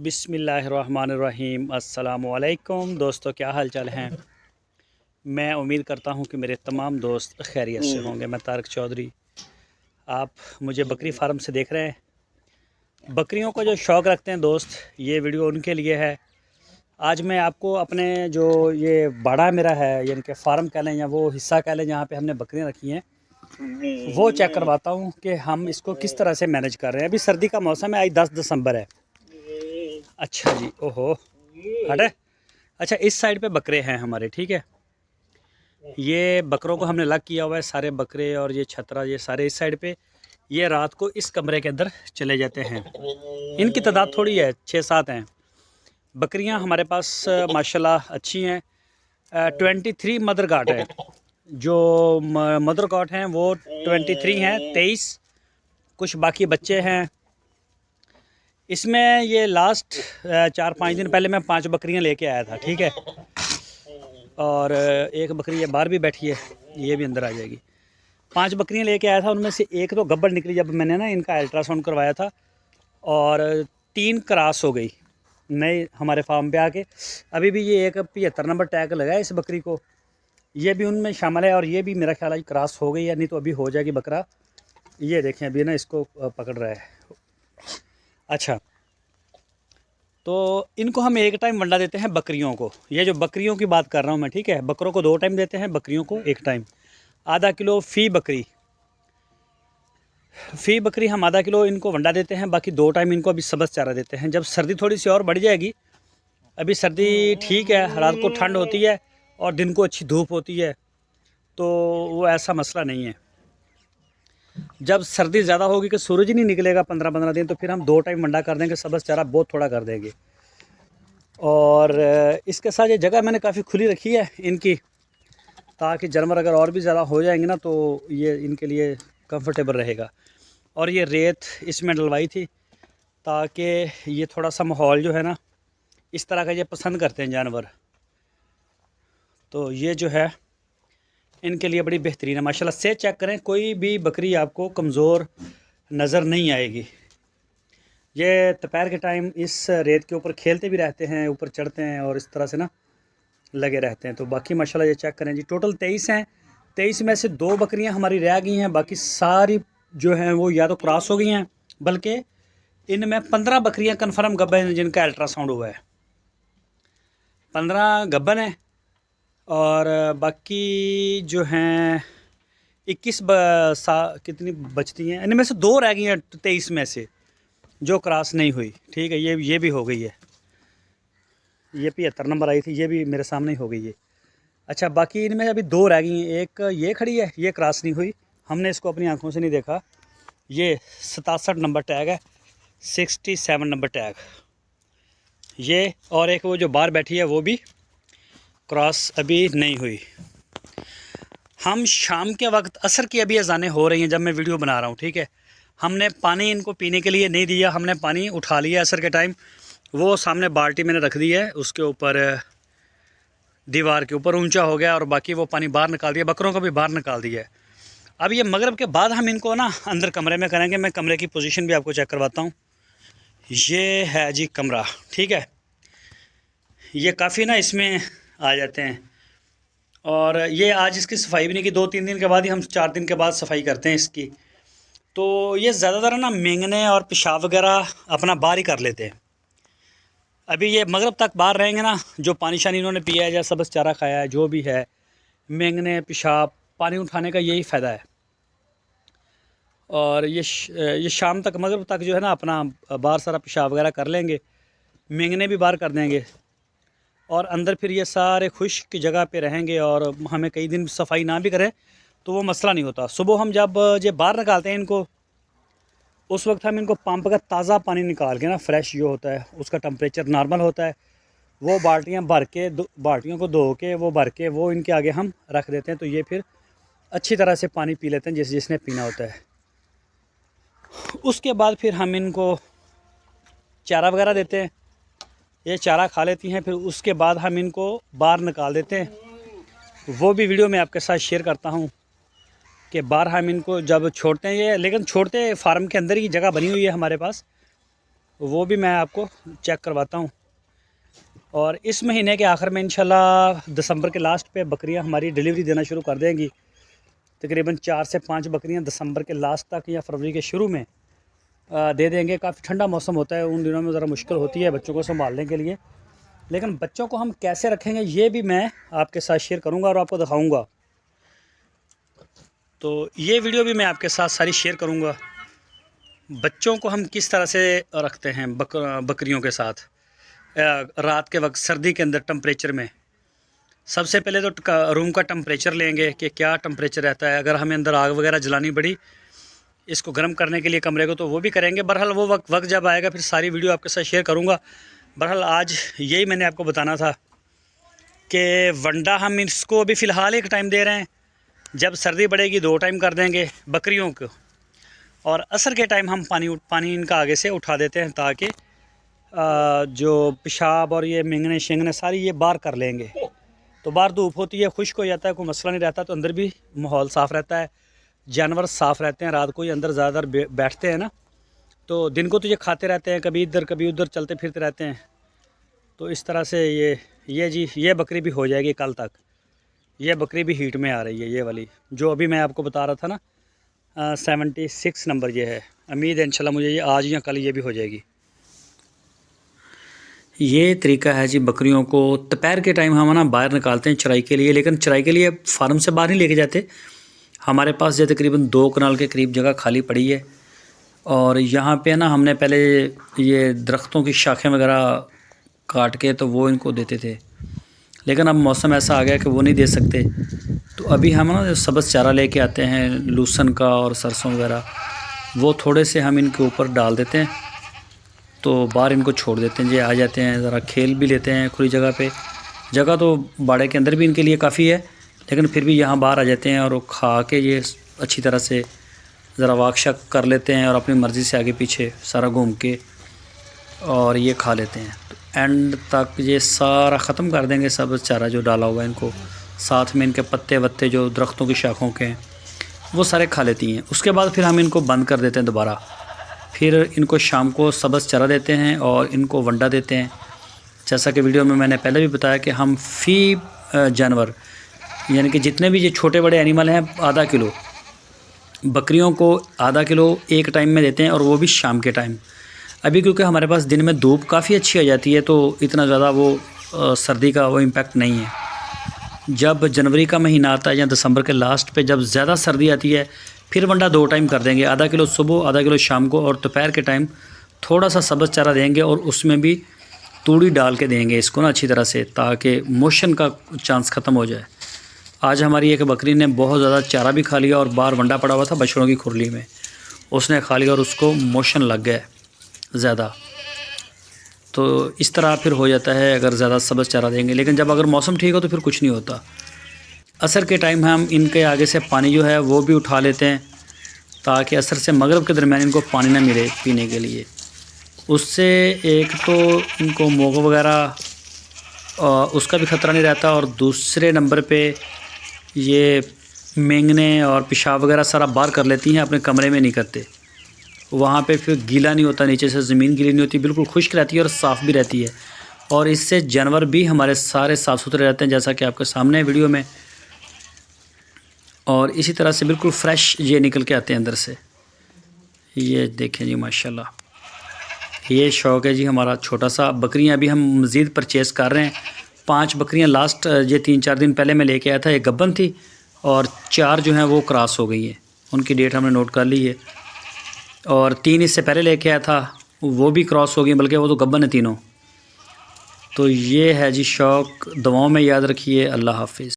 बिस्मिल्लाहिर्रहमानिर्रहीम। अस्सलामुअलैकुम दोस्तों, क्या हाल चाल हैं। मैं उम्मीद करता हूं कि मेरे तमाम दोस्त खैरियत से होंगे। मैं तारक चौधरी, आप मुझे बकरी फार्म से देख रहे हैं। बकरियों को जो शौक़ रखते हैं दोस्त, ये वीडियो उनके लिए है। आज मैं आपको अपने जो ये बाड़ा मेरा है, यानी कि फार्म कह लें या वो हिस्सा कह लें जहाँ पे हमने बकरियाँ रखी हैं, वो चेक करवाता हूँ कि हम इसको किस तरह से मैनेज कर रहे हैं। अभी सर्दी का मौसम है, आज 10 दिसंबर है। अच्छा जी, ओहो हटे। अच्छा, इस साइड पे बकरे हैं हमारे, ठीक है। ये बकरों को हमने अलग किया हुआ है, सारे बकरे और ये छतरा ये सारे इस साइड पे। ये रात को इस कमरे के अंदर चले जाते हैं। इनकी तादाद थोड़ी है, 6-7 हैं। बकरियां हमारे पास माशाल्लाह अच्छी हैं। 23 मदर गाट है। जो मदर गाट हैं वो 23 हैं, 23 कुछ बाकी बच्चे हैं। इसमें ये लास्ट 4-5 दिन पहले मैं 5 बकरियां लेके आया था, ठीक है। और एक बकरी ये बाहर भी बैठी है, ये भी अंदर आ जाएगी। 5 बकरियां लेके आया था, उनमें से एक तो गब्बर निकली जब मैंने ना इनका अल्ट्रासाउंड करवाया था, और 3 क्रॉस हो गई नए हमारे फार्म पे आके। अभी भी ये एक 75 नंबर टैग लगा है इस बकरी को, ये भी उनमें शामिल है। और ये भी मेरा ख्याल है क्रॉस हो गई है, नहीं तो अभी हो जाएगी बकरा। ये देखें अभी ना इसको पकड़ रहा है। अच्छा, तो इनको हम एक टाइम वंडा देते हैं बकरियों को। ये जो बकरियों की बात कर रहा हूँ मैं, ठीक है। बकरों को 2 टाइम देते हैं, बकरियों को 1 टाइम। आधा किलो फ़ी बकरी हम आधा किलो इनको वंडा देते हैं। बाकी 2 टाइम इनको अभी सब्ज़ चारा देते हैं। जब सर्दी थोड़ी सी और बढ़ जाएगी, अभी सर्दी ठीक है, रात को ठंड होती है और दिन को अच्छी धूप होती है, तो वो ऐसा मसला नहीं है। जब सर्दी ज़्यादा होगी कि सूरज ही नहीं निकलेगा 15-15 दिन, तो फिर हम 2 टाइम वंडा कर देंगे, सब्ज़ चारा बहुत थोड़ा कर देंगे। और इसके साथ ये जगह मैंने काफ़ी खुली रखी है इनकी, ताकि जानवर अगर और भी ज़्यादा हो जाएंगे ना, तो ये इनके लिए कंफर्टेबल रहेगा। और ये रेत इसमें डलवाई थी ताकि ये थोड़ा सा माहौल जो है ना, इस तरह का ये पसंद करते हैं जानवर। तो ये जो है इनके लिए बड़ी बेहतरीन है माशाल्लाह से। चेक करें, कोई भी बकरी आपको कमज़ोर नज़र नहीं आएगी। ये दोपहर के टाइम इस रेत के ऊपर खेलते भी रहते हैं, ऊपर चढ़ते हैं और इस तरह से ना लगे रहते हैं। तो बाकी माशाल्लाह ये चेक करें जी, टोटल 23 हैं। 23 में से 2 बकरियां हमारी रह गई हैं, बाकी सारी जो हैं वो या तो क्रॉस हो गई हैं, बल्कि इनमें 15 बकरियां कन्फर्म गब्बन हैं जिनका अल्ट्रासाउंड हुआ है। 15 गब्बन हैं और बाकी जो हैं 21 कितनी बचती हैं। इनमें से 2 रह गई हैं 23 में से जो क्रॉस नहीं हुई, ठीक है। ये भी हो गई है, ये 75 नंबर आई थी, ये भी मेरे सामने ही हो गई है। अच्छा, बाकी इनमें अभी 2 रह गई हैं। एक ये खड़ी है, ये क्रॉस नहीं हुई, हमने इसको अपनी आंखों से नहीं देखा। ये 67 नंबर टैग है, 67 नंबर टैग ये। और एक वो जो बाहर बैठी है वो भी क्रॉस अभी नहीं हुई। हम शाम के वक्त असर की अभी अजानें हो रही हैं जब मैं वीडियो बना रहा हूँ, ठीक है। हमने पानी इनको पीने के लिए नहीं दिया, हमने पानी उठा लिया असर के टाइम। वो सामने बाल्टी मैंने रख दी है, उसके ऊपर दीवार के ऊपर ऊंचा हो गया, और बाकी वो पानी बाहर निकाल दिया, बकरों को भी बाहर निकाल दिया है। अब ये मगरिब के बाद हम इनको ना अंदर कमरे में करेंगे। मैं कमरे की पोजीशन भी आपको चेक करवाता हूँ। ये है जी कमरा, ठीक है। ये काफ़ी ना इसमें आ जाते हैं, और ये आज इसकी सफाई भी नहीं की। 2-3 दिन के बाद ही हम 4 दिन के बाद सफाई करते हैं इसकी। तो ये ज़्यादातर ना मेंगने और पेशाब वगैरह अपना बाहर ही कर लेते हैं। अभी ये मगरिब तक बाहर रहेंगे ना, जो पानी शानी इन्होंने पिया है या सब्ज़ चारा खाया है, जो भी है, मेंगने पेशाब पानी उठाने का यही फ़ायदा है। और ये शाम तक मगरिब तक जो है ना अपना बाहर सारा पेशाब वगैरह कर लेंगे, मेंगने भी बाहर कर देंगे, और अंदर फिर ये सारे खुश्क की जगह पे रहेंगे। और हमें कई दिन सफाई ना भी करें तो वो मसला नहीं होता। सुबह हम जब ये बाहर निकालते हैं इनको, उस वक्त हम इनको पंप का ताज़ा पानी निकाल के ना, फ्रेश जो होता है उसका टेम्परेचर नॉर्मल होता है, वो बाल्टियाँ भर के बाल्टियों को धो के वो भर के वो इनके आगे हम रख देते हैं। तो ये फिर अच्छी तरह से पानी पी लेते हैं जिसने पीना होता है। उसके बाद फिर हम इनको चारा वगैरह देते हैं, ये चारा खा लेती हैं। फिर उसके बाद हम इनको बाहर निकाल देते हैं। वो भी वीडियो मैं आपके साथ शेयर करता हूँ कि बाहर हम इनको जब छोड़ते हैं, ये लेकिन छोड़ते फार्म के अंदर ही जगह बनी हुई है हमारे पास, वो भी मैं आपको चेक करवाता हूँ। और इस महीने के आखिर में इंशाल्लाह दिसंबर के लास्ट पे बकरियां हमारी डिलीवरी देना शुरू कर देंगी। तकरीबन 4 से 5 बकरियां दिसंबर के लास्ट तक या फरवरी के शुरू में दे देंगे। काफ़ी ठंडा मौसम होता है, उन दिनों में ज़रा मुश्किल होती है बच्चों को संभालने के लिए, लेकिन बच्चों को हम कैसे रखेंगे ये भी मैं आपके साथ शेयर करूँगा और आपको दिखाऊँगा। तो ये वीडियो भी मैं आपके साथ सारी शेयर करूँगा। बच्चों को हम किस तरह से रखते हैं बकरियों के साथ रात के वक्त सर्दी के अंदर टेम्परेचर में। सबसे पहले तो रूम का टेम्परेचर लेंगे कि क्या टेम्परेचर रहता है। अगर हमें अंदर आग वगैरह जलानी पड़ी इसको गर्म करने के लिए कमरे को, तो वो भी करेंगे। बहरहाल वो वक्त जब आएगा फिर सारी वीडियो आपके साथ शेयर करूँगा। बहरहाल आज यही मैंने आपको बताना था कि वंडा हम इसको अभी फ़िलहाल एक टाइम दे रहे हैं, जब सर्दी बढ़ेगी 2 टाइम कर देंगे बकरियों को, और असर के टाइम हम पानी इनका आगे से उठा देते हैं ताकि जो पेशाब और ये मिंगने शिंगने सारी ये बाहर कर लेंगे। तो बाहर धूप होती है, खुश्क हो जाता है, कोई मसला नहीं रहता, तो अंदर भी माहौल साफ़ रहता है, जानवर साफ़ रहते हैं। रात को ये अंदर ज़्यादातर बैठते हैं ना, तो दिन को तो ये खाते रहते हैं, कभी इधर कभी उधर चलते फिरते रहते हैं। तो इस तरह से ये बकरी भी हो जाएगी कल तक। ये बकरी भी हीट में आ रही है, ये वाली जो अभी मैं आपको बता रहा था ना 76 नंबर ये है। उम्मीद है इंशाल्लाह मुझे ये आज या कल ये भी हो जाएगी। ये तरीका है जी, बकरियों को दोपहर के टाइम हम ना बाहर निकालते हैं चराई के लिए, लेकिन चराई के लिए फार्म से बाहर नहीं लेके जाते। हमारे पास ये तकरीबन 2 कनाल के करीब जगह खाली पड़ी है, और यहाँ पे ना हमने पहले ये दरख्तों की शाखें वगैरह काट के तो वो इनको देते थे, लेकिन अब मौसम ऐसा आ गया कि वो नहीं दे सकते। तो अभी हम ना सब्ज़ चारा लेके आते हैं लूसन का और सरसों वगैरह, वो थोड़े से हम इनके ऊपर डाल देते हैं, तो बाहर इनको छोड़ देते हैं। ये आ जाते हैं, ज़रा खेल भी लेते हैं खुली जगह पे। जगह तो बाड़े के अंदर भी इनके लिए काफ़ी है, लेकिन फिर भी यहाँ बाहर आ जाते हैं और वो खा के ये अच्छी तरह से ज़रा वाक शक कर लेते हैं और अपनी मर्ज़ी से आगे पीछे सारा घूम के और ये खा लेते हैं। तो एंड तक ये सारा ख़त्म कर देंगे सब चारा जो डाला हुआ है इनको, साथ में इनके पत्ते वत्ते जो दरख्तों की शाखों के हैं वो सारे खा लेती हैं। उसके बाद फिर हम इनको बंद कर देते हैं दोबारा। फिर इनको शाम को सब्ज़ चारा देते हैं और इनको वंडा देते हैं। जैसा कि वीडियो में मैंने पहले भी बताया कि हम फ़ी जानवर यानी कि जितने भी ये छोटे बड़े एनिमल हैं आधा किलो, बकरियों को आधा किलो एक टाइम में देते हैं, और वो भी शाम के टाइम। अभी क्योंकि हमारे पास दिन में धूप काफ़ी अच्छी आ जाती है, तो इतना ज़्यादा वो सर्दी का वो इम्पेक्ट नहीं है। जब जनवरी का महीना आता है या दिसंबर के लास्ट पे जब ज़्यादा सर्दी आती है, फिर वंडा 2 टाइम कर देंगे, आधा किलो सुबह आधा किलो शाम को, और दोपहर के टाइम थोड़ा सा सब्ज़ चारा देंगे और उसमें भी तूड़ी डाल के देंगे इसको ना अच्छी तरह से, ताकि मोशन का चांस ख़त्म हो जाए। आज हमारी एक बकरी ने बहुत ज़्यादा चारा भी खा लिया और बाहर वंडा पड़ा हुआ था बछड़ों की खुरली में, उसने खा लिया और उसको मोशन लग गया ज़्यादा। तो इस तरह फिर हो जाता है अगर ज़्यादा सब्ज़ चारा देंगे। लेकिन जब अगर मौसम ठीक हो तो फिर कुछ नहीं होता। असर के टाइम हम इनके आगे से पानी जो है वो भी उठा लेते हैं, ताकि असर से मगरिब के दरमियान इनको पानी ना मिले पीने के लिए। उससे एक तो इनको मोग वगैरह उसका भी ख़तरा नहीं रहता, और दूसरे नंबर पे ये मेंगने और पेशाब वगैरह सारा बाहर कर लेती हैं, अपने कमरे में नहीं करते। वहाँ पे फिर गीला नहीं होता, नीचे से ज़मीन गीली नहीं होती, बिल्कुल खुश्क रहती है और साफ़ भी रहती है, और इससे जानवर भी हमारे सारे साफ़ सुथरे रहते हैं, जैसा कि आपके सामने है वीडियो में। और इसी तरह से बिल्कुल फ़्रेश ये निकल के आते हैं अंदर से। ये देखें जी माशाल्लाह, ये शौक़ है जी हमारा छोटा सा। बकरियां अभी हम मज़ीद परचेज़ कर रहे हैं। 5 बकरियां लास्ट ये 3-4 दिन पहले मैं लेके आया था, एक गब्बन थी और 4 जो हैं वो क्रॉस हो गई हैं, उनकी डेट हमने नोट कर ली है। और 3 इससे पहले लेके आया था, वो भी क्रॉस हो गई, बल्कि वो तो गब्बन है तीनों। तो ये है जी शौक़। दुआओं में याद रखिए। अल्लाह हाफ़िज़।